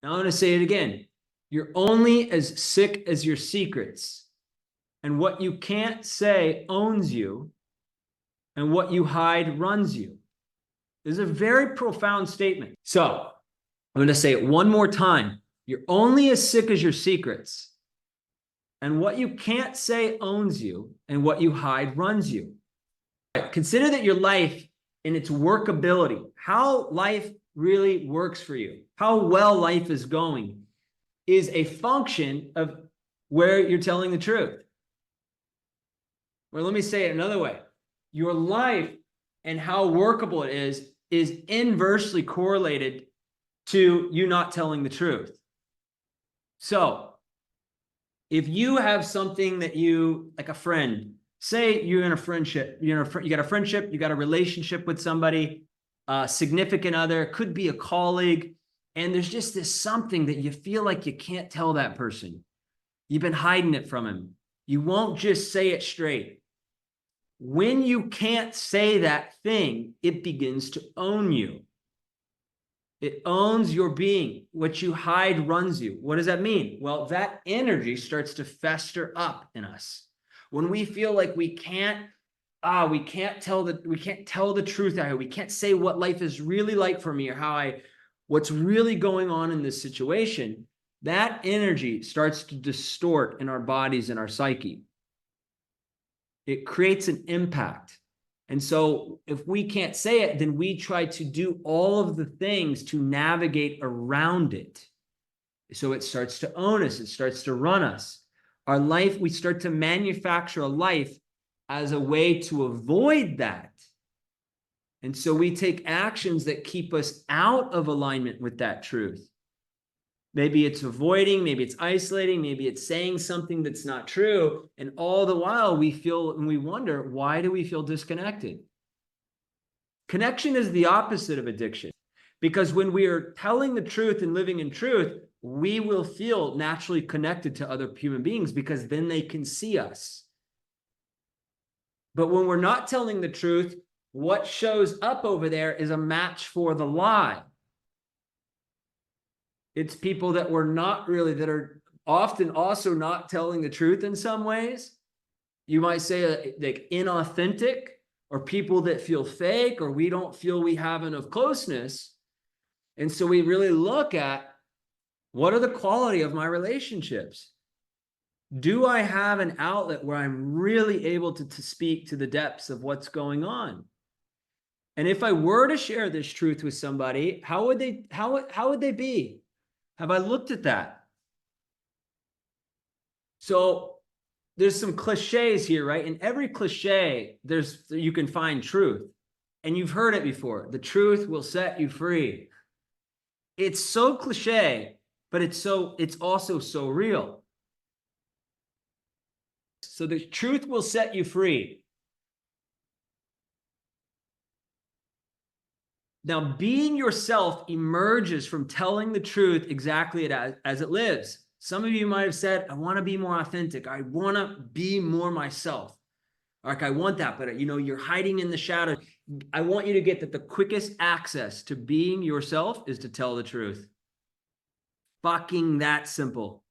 Now I'm going to say it again. You're only as sick as your secrets. And what you can't say owns you, and what you hide runs you. This is a very profound statement. So I'm going to say it one more time. You're only as sick as your secrets. And what you can't say owns you, and what you hide runs you. Consider that your life in its workability, how life really works for you, how well life is going, is a function of where you're telling the truth. Or let me say it another way. Your life and how workable it is inversely correlated to you not telling the truth. So if you have something that you, like a friend, say you're in a friendship, you got a friendship, you got a relationship with somebody, a significant other, could be a colleague, and there's just this something that you feel like you can't tell that person. You've been hiding it from him. You won't just say it straight. When you can't say that thing, it begins to own you. It owns your being. What you hide runs you. What does that mean? Well, that energy starts to fester up in us. When we feel like we can't tell the truth out here. We can't say what life is really like for me, or what's really going on in this situation. That energy starts to distort in our bodies and our psyche. It creates an impact. And so if we can't say it, then we try to do all of the things to navigate around it. So it starts to own us. It starts to run us. Our life, we start to manufacture a life as a way to avoid that. And so we take actions that keep us out of alignment with that truth. Maybe it's avoiding, maybe it's isolating, maybe it's saying something that's not true. And all the while we feel and we wonder, why do we feel disconnected? Connection is the opposite of addiction, because when we are telling the truth and living in truth, we will feel naturally connected to other human beings because then they can see us. But when we're not telling the truth, what shows up over there is a match for the lie. It's people that that are often also not telling the truth in some ways. You might say like inauthentic, or people that feel fake, or we don't feel we have enough closeness. And so we really look at, what are the quality of my relationships? Do I have an outlet where I'm really able to speak to the depths of what's going on? And if I were to share this truth with somebody, how would they be? Have I looked at that? So there's some cliches here, right? In every cliche, you can find truth. And you've heard it before. The truth will set you free. It's so cliche, but it's also so real. So the truth will set you free. Now, being yourself emerges from telling the truth exactly as it lives. Some of you might have said, I want to be more authentic. I want to be more myself. Like, I want that, but you're hiding in the shadow. I want you to get that the quickest access to being yourself is to tell the truth. Fucking that simple.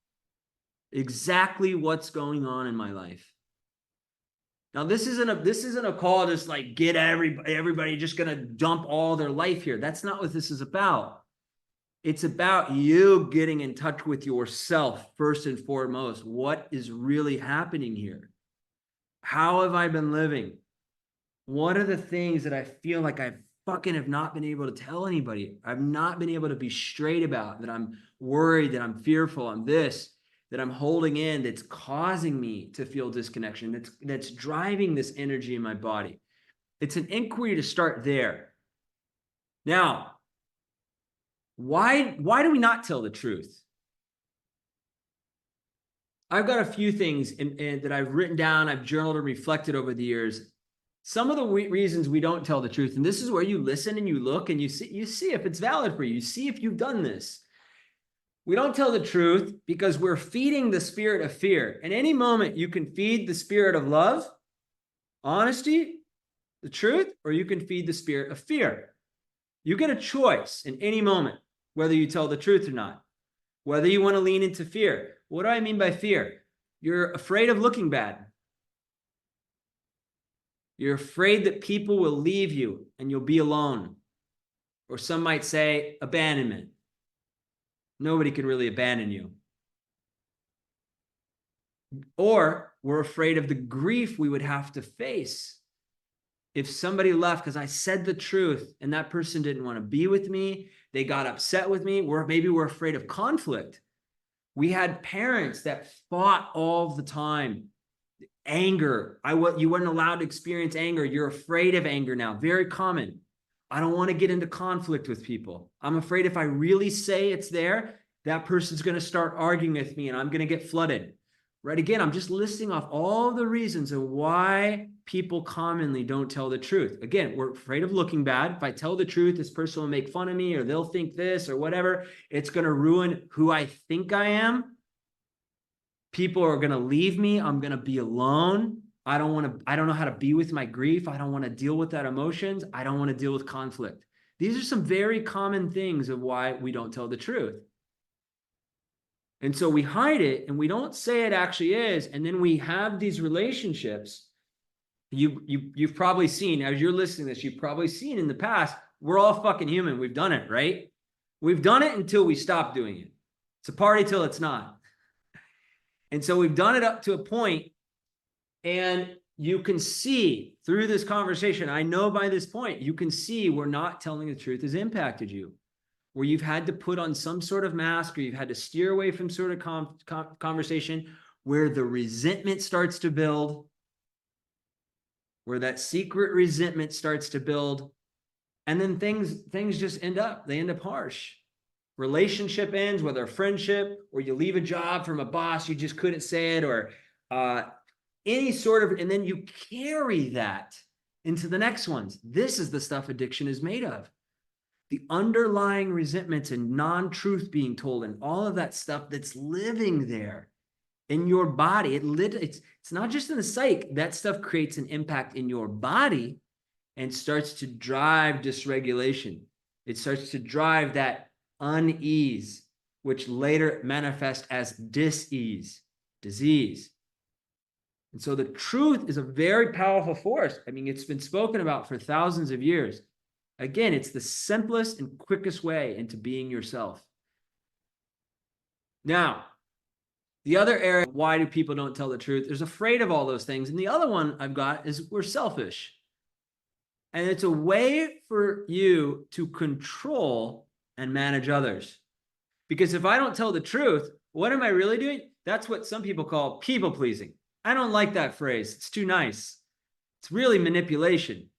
Exactly what's going on in my life. Now, this isn't a call to just like get everybody just going to dump all their life here. That's not what this is about. It's about you getting in touch with yourself first and foremost. What is really happening here? How have I been living? What are the things that I feel like I fucking have not been able to tell anybody? I've not been able to be straight about, that I'm worried, that I'm fearful, I'm this, that I'm holding in, that's causing me to feel disconnection, that's driving this energy in my body. It's an inquiry to start there. Now, why do we not tell the truth? I've got a few things that I've written down, I've journaled and reflected over the years. Some of the reasons we don't tell the truth, and this is where you listen and you look and you see if it's valid for you. You see if you've done this. We don't tell the truth because we're feeding the spirit of fear. In any moment, you can feed the spirit of love, honesty, the truth, or you can feed the spirit of fear. You get a choice in any moment whether you tell the truth or not. Whether you want to lean into fear. What do I mean by fear? You're afraid of looking bad. You're afraid that people will leave you and you'll be alone. Or some might say abandonment. Nobody can really abandon you. Or we're afraid of the grief we would have to face if somebody left because I said the truth and that person didn't want to be with me. They got upset with me. Maybe we're afraid of conflict. We had parents that fought all the time. Anger. You weren't allowed to experience anger. You're afraid of anger now. Very common. I don't want to get into conflict with people. I'm afraid if I really say it's there, that person's going to start arguing with me and I'm going to get flooded. Right? Again, I'm just listing off all the reasons of why people commonly don't tell the truth. Again, we're afraid of looking bad. If I tell the truth, this person will make fun of me or they'll think this or whatever. It's going to ruin who I think I am. People are going to leave me. I'm going to be alone. I don't know how to be with my grief. I don't want to deal with that emotions. I don't want to deal with conflict. These are some very common things of why we don't tell the truth. And so we hide it and we don't say it actually is. And then we have these relationships. You've probably seen, as you're listening to this, you've probably seen in the past, we're all fucking human. We've done it, right? We've done it until we stop doing it. It's a party till it's not. And so we've done it up to a point, and you can see through this conversation, I know by this point, you can see we're not telling the truth has impacted you, where you've had to put on some sort of mask or you've had to steer away from sort of conversation where the resentment starts to build, where that secret resentment starts to build. And then things just end up harsh. Relationship ends, whether a friendship or you leave a job from a boss, you just couldn't say it, or any sort of, and then you carry that into the next ones. This is the stuff addiction is made of. The underlying resentments and non-truth being told and all of that stuff that's living there in your body. It's not just in the psyche. That stuff creates an impact in your body and starts to drive dysregulation. It starts to drive that unease, which later manifests as dis-ease, disease. And so the truth is a very powerful force. I mean, it's been spoken about for thousands of years. Again, it's the simplest and quickest way into being yourself. Now, the other area, why do people don't tell the truth? They're afraid of all those things. And the other one I've got is we're selfish. And it's a way for you to control and manage others. Because if I don't tell the truth, what am I really doing? That's what some people call people pleasing. I don't like that phrase. It's too nice. It's really manipulation.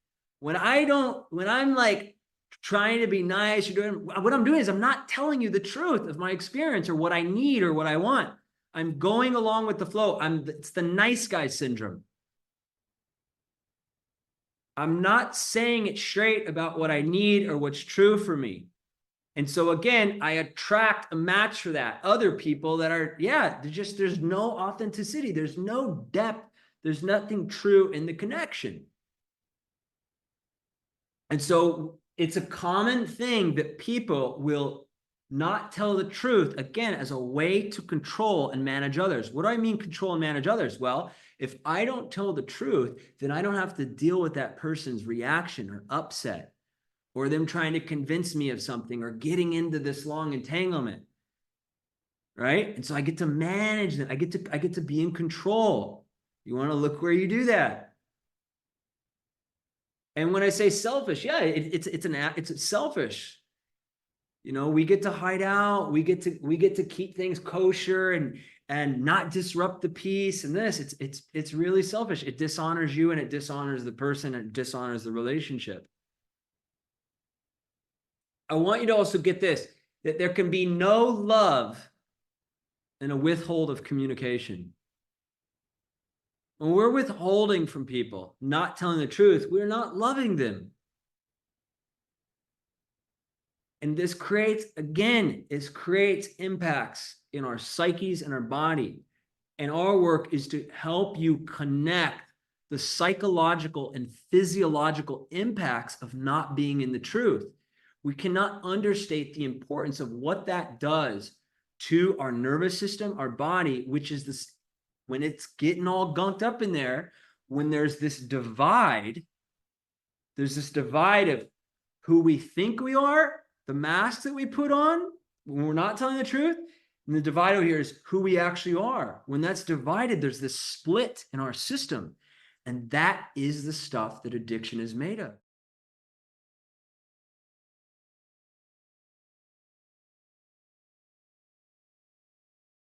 When I'm like trying to be nice, what I'm doing is I'm not telling you the truth of my experience or what I need or what I want. I'm going along with the flow. It's the nice guy syndrome. I'm not saying it straight about what I need or what's true for me. And so again, I attract a match for that. Other people that are, there's no authenticity. There's no depth. There's nothing true in the connection. And so it's a common thing that people will not tell the truth, again, as a way to control and manage others. What do I mean control and manage others? Well, if I don't tell the truth, then I don't have to deal with that person's reaction or upset, or them trying to convince me of something, or getting into this long entanglement, right? And so I get to manage that. I get to be in control. You want to look where you do that. And when I say selfish, it's selfish. You know, we get to hide out. We get to keep things kosher and not disrupt the peace. And it's really selfish. It dishonors you and it dishonors the person and it dishonors the relationship. I want you to also get this, that there can be no love in a withhold of communication. When we're withholding from people, not telling the truth, we're not loving them. And this creates impacts in our psyches and our body. And our work is to help you connect the psychological and physiological impacts of not being in the truth. We cannot understate the importance of what that does to our nervous system, our body, which is this, when it's getting all gunked up in there, when there's this divide of who we think we are, the mask that we put on when we're not telling the truth. And the divide over here is who we actually are. When that's divided, there's this split in our system. And that is the stuff that addiction is made of.